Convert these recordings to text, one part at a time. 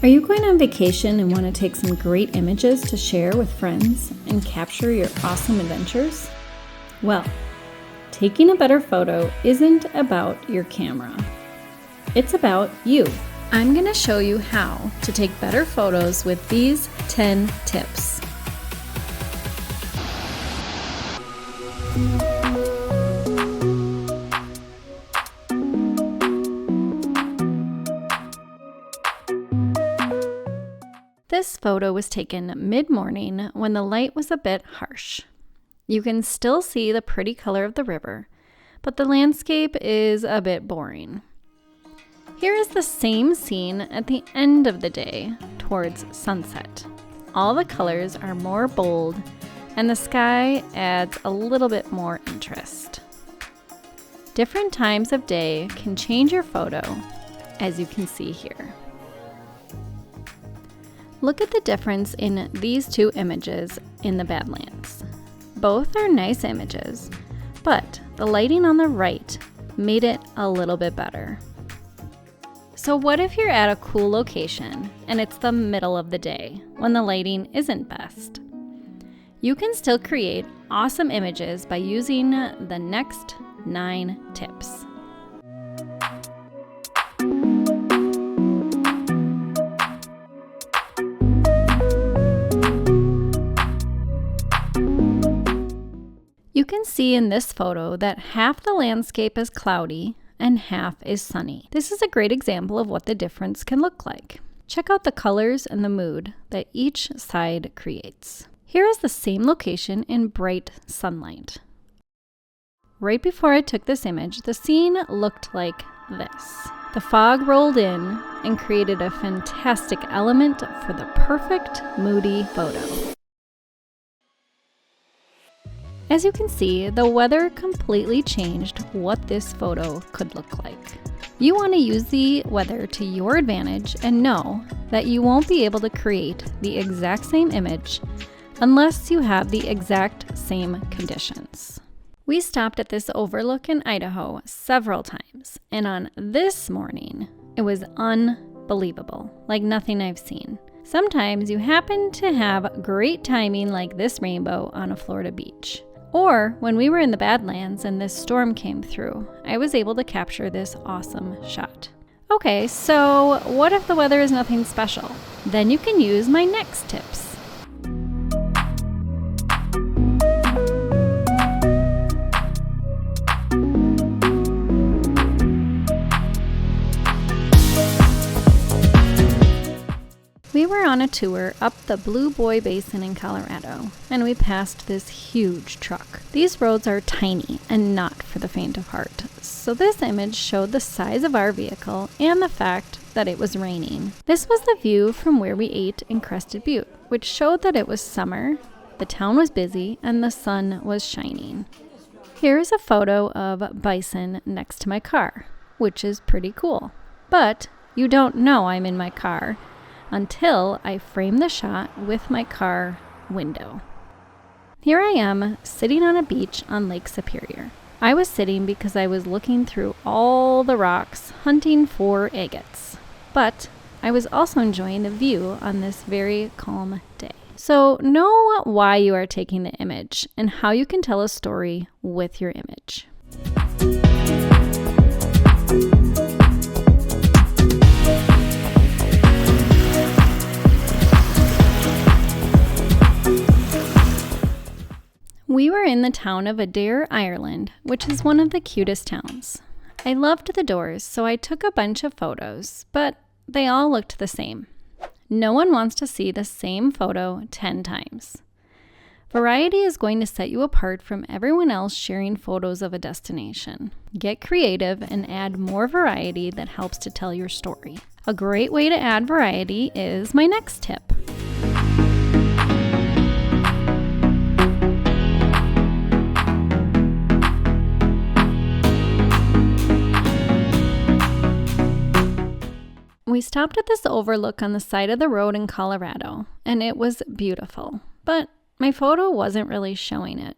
Are you going on vacation and want to take some great images to share with friends and capture your awesome adventures? Well, taking a better photo isn't about your camera. It's about you. I'm going to show you how to take better photos with these 10 tips. This photo was taken mid-morning when the light was a bit harsh. You can still see the pretty color of the river, but the landscape is a bit boring. Here is the same scene at the end of the day, towards sunset. All the colors are more bold, and the sky adds a little bit more interest. Different times of day can change your photo, as you can see here. Look at the difference in these two images in the Badlands. Both are nice images, but the lighting on the right made it a little bit better. So what if you're at a cool location and it's the middle of the day when the lighting isn't best? You can still create awesome images by using the next 9 tips. You can see in this photo that half the landscape is cloudy and half is sunny. This is a great example of what the difference can look like. Check out the colors and the mood that each side creates. Here is the same location in bright sunlight. Right before I took this image, the scene looked like this. The fog rolled in and created a fantastic element for the perfect moody photo. As you can see, the weather completely changed what this photo could look like. You want to use the weather to your advantage and know that you won't be able to create the exact same image unless you have the exact same conditions. We stopped at this overlook in Idaho several times, and on this morning, it was unbelievable, like nothing I've seen. Sometimes you happen to have great timing like this rainbow on a Florida beach. Or when we were in the Badlands and this storm came through, I was able to capture this awesome shot. Okay, so what if the weather is nothing special? Then you can use my next tips. We were on a tour up the Blue Boy Basin in Colorado, and we passed this huge truck. These roads are tiny and not for the faint of heart, so this image showed the size of our vehicle and the fact that it was raining. This was the view from where we ate in Crested Butte, which showed that it was summer, the town was busy, and the sun was shining. Here is a photo of bison next to my car, which is pretty cool. But you don't know I'm in my car until I frame the shot with my car window. Here I am sitting on a beach on Lake Superior. I was sitting because I was looking through all the rocks hunting for agates, but I was also enjoying the view on this very calm day. So know why you are taking the image and how you can tell a story with your image. We were in the town of Adare, Ireland, which is one of the cutest towns. I loved the doors, so I took a bunch of photos, but they all looked the same. No one wants to see the same photo 10 times. Variety is going to set you apart from everyone else sharing photos of a destination. Get creative and add more variety that helps to tell your story. A great way to add variety is my next tip. We stopped at this overlook on the side of the road in Colorado, and it was beautiful, but my photo wasn't really showing it.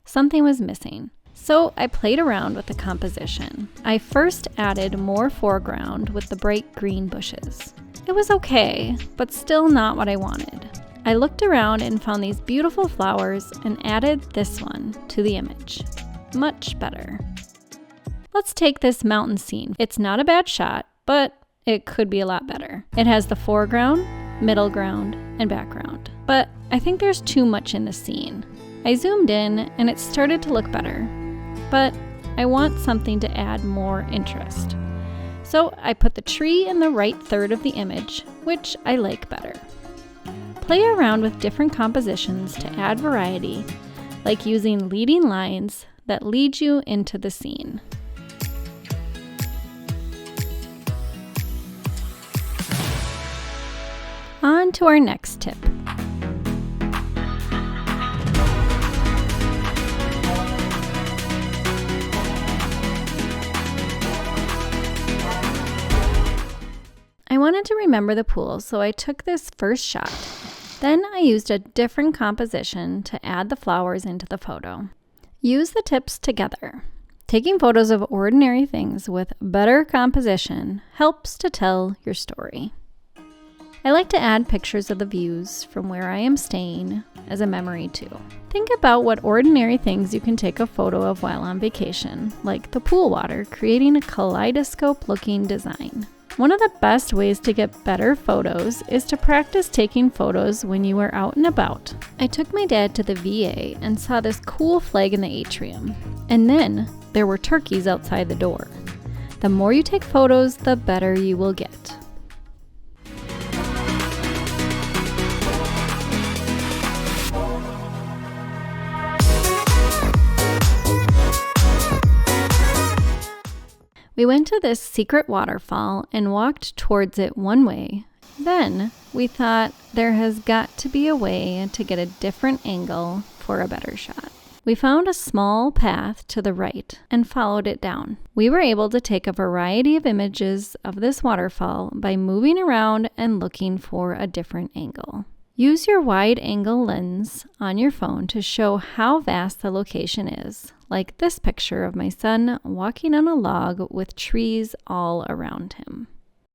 Something was missing. So I played around with the composition. I first added more foreground with the bright green bushes. It was okay, but still not what I wanted. I looked around and found these beautiful flowers and added this one to the image. Much better. Let's take this mountain scene. It's not a bad shot, but it could be a lot better. It has the foreground, middle ground, and background. But I think there's too much in the scene. I zoomed in and it started to look better, but I want something to add more interest. So I put the tree in the right third of the image, which I like better. Play around with different compositions to add variety, like using leading lines that lead you into the scene. On to our next tip. I wanted to remember the pool, so I took this first shot. Then I used a different composition to add the flowers into the photo. Use the tips together. Taking photos of ordinary things with better composition helps to tell your story. I like to add pictures of the views from where I am staying as a memory too. Think about what ordinary things you can take a photo of while on vacation, like the pool water, creating a kaleidoscope-looking design. One of the best ways to get better photos is to practice taking photos when you are out and about. I took my dad to the VA and saw this cool flag in the atrium. And then there were turkeys outside the door. The more you take photos, the better you will get. We went to this secret waterfall and walked towards it one way. Then we thought there has got to be a way to get a different angle for a better shot. We found a small path to the right and followed it down. We were able to take a variety of images of this waterfall by moving around and looking for a different angle. Use your wide-angle lens on your phone to show how vast the location is, like this picture of my son walking on a log with trees all around him.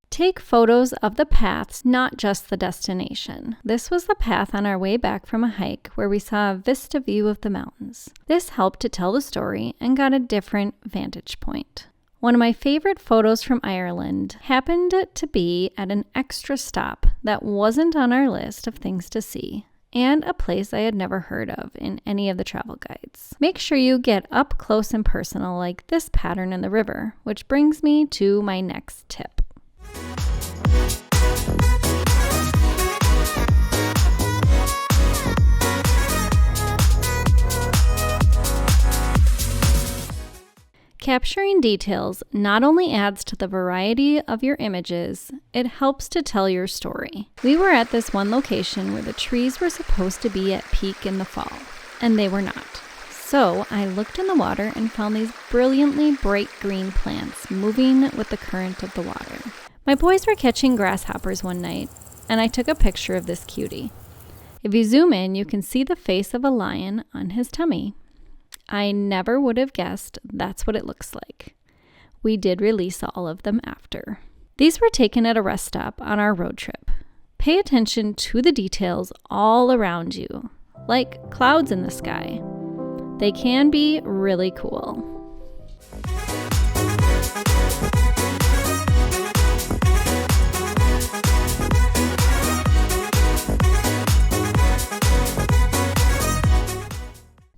Take photos of the paths, not just the destination. This was the path on our way back from a hike where we saw a vista view of the mountains. This helped to tell the story and got a different vantage point. One of my favorite photos from Ireland happened to be at an extra stop that wasn't on our list of things to see, and a place I had never heard of in any of the travel guides. Make sure you get up close and personal like this pattern in the river, which brings me to my next tip. Capturing details not only adds to the variety of your images, it helps to tell your story. We were at this one location where the trees were supposed to be at peak in the fall, and they were not. So I looked in the water and found these brilliantly bright green plants moving with the current of the water. My boys were catching grasshoppers one night, and I took a picture of this cutie. If you zoom in, you can see the face of a lion on his tummy. I never would have guessed that's what it looks like. We did release all of them after. These were taken at a rest stop on our road trip. Pay attention to the details all around you, like clouds in the sky. They can be really cool.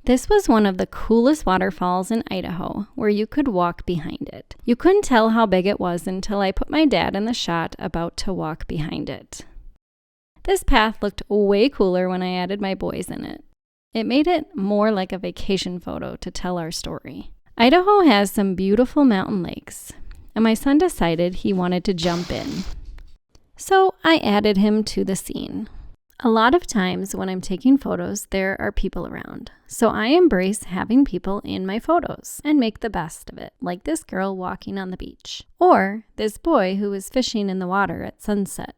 This was one of the coolest waterfalls in Idaho, where you could walk behind it. You couldn't tell how big it was until I put my dad in the shot about to walk behind it. This path looked way cooler when I added my boys in it. It made it more like a vacation photo to tell our story. Idaho has some beautiful mountain lakes, and my son decided he wanted to jump in. So I added him to the scene. A lot of times when I'm taking photos, there are people around. So I embrace having people in my photos and make the best of it, like this girl walking on the beach, or this boy who was fishing in the water at sunset.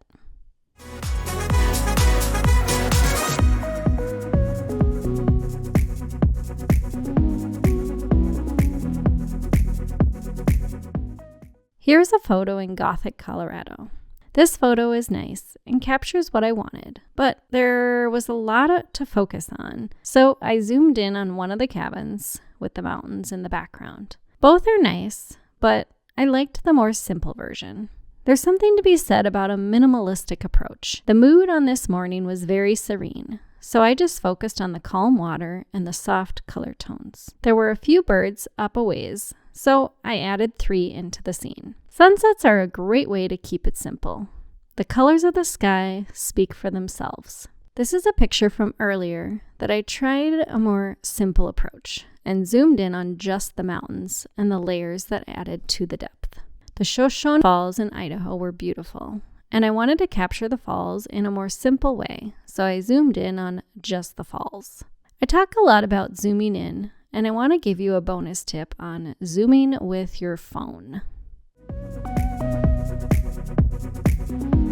Here's a photo in Gothic, Colorado. This photo is nice and captures what I wanted, but there was a lot to focus on, so I zoomed in on one of the cabins with the mountains in the background. Both are nice, but I liked the more simple version. There's something to be said about a minimalistic approach. The mood on this morning was very serene, so I just focused on the calm water and the soft color tones. There were a few birds up a ways, so I added 3 into the scene. Sunsets are a great way to keep it simple. The colors of the sky speak for themselves. This is a picture from earlier that I tried a more simple approach and zoomed in on just the mountains and the layers that added to the depth. The Shoshone Falls in Idaho were beautiful, and I wanted to capture the falls in a more simple way, so I zoomed in on just the falls. I talk a lot about zooming in, and I want to give you a bonus tip on zooming with your phone.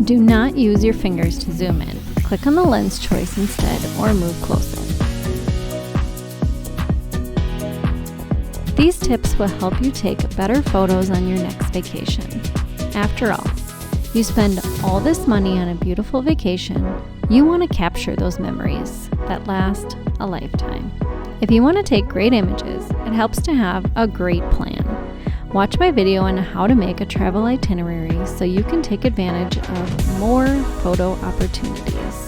Do not use your fingers to zoom in. Click on the lens choice instead or move closer. These tips will help you take better photos on your next vacation. After all, you spend all this money on a beautiful vacation, you want to capture those memories that last a lifetime. If you want to take great images, it helps to have a great plan. Watch my video on how to make a travel itinerary so you can take advantage of more photo opportunities.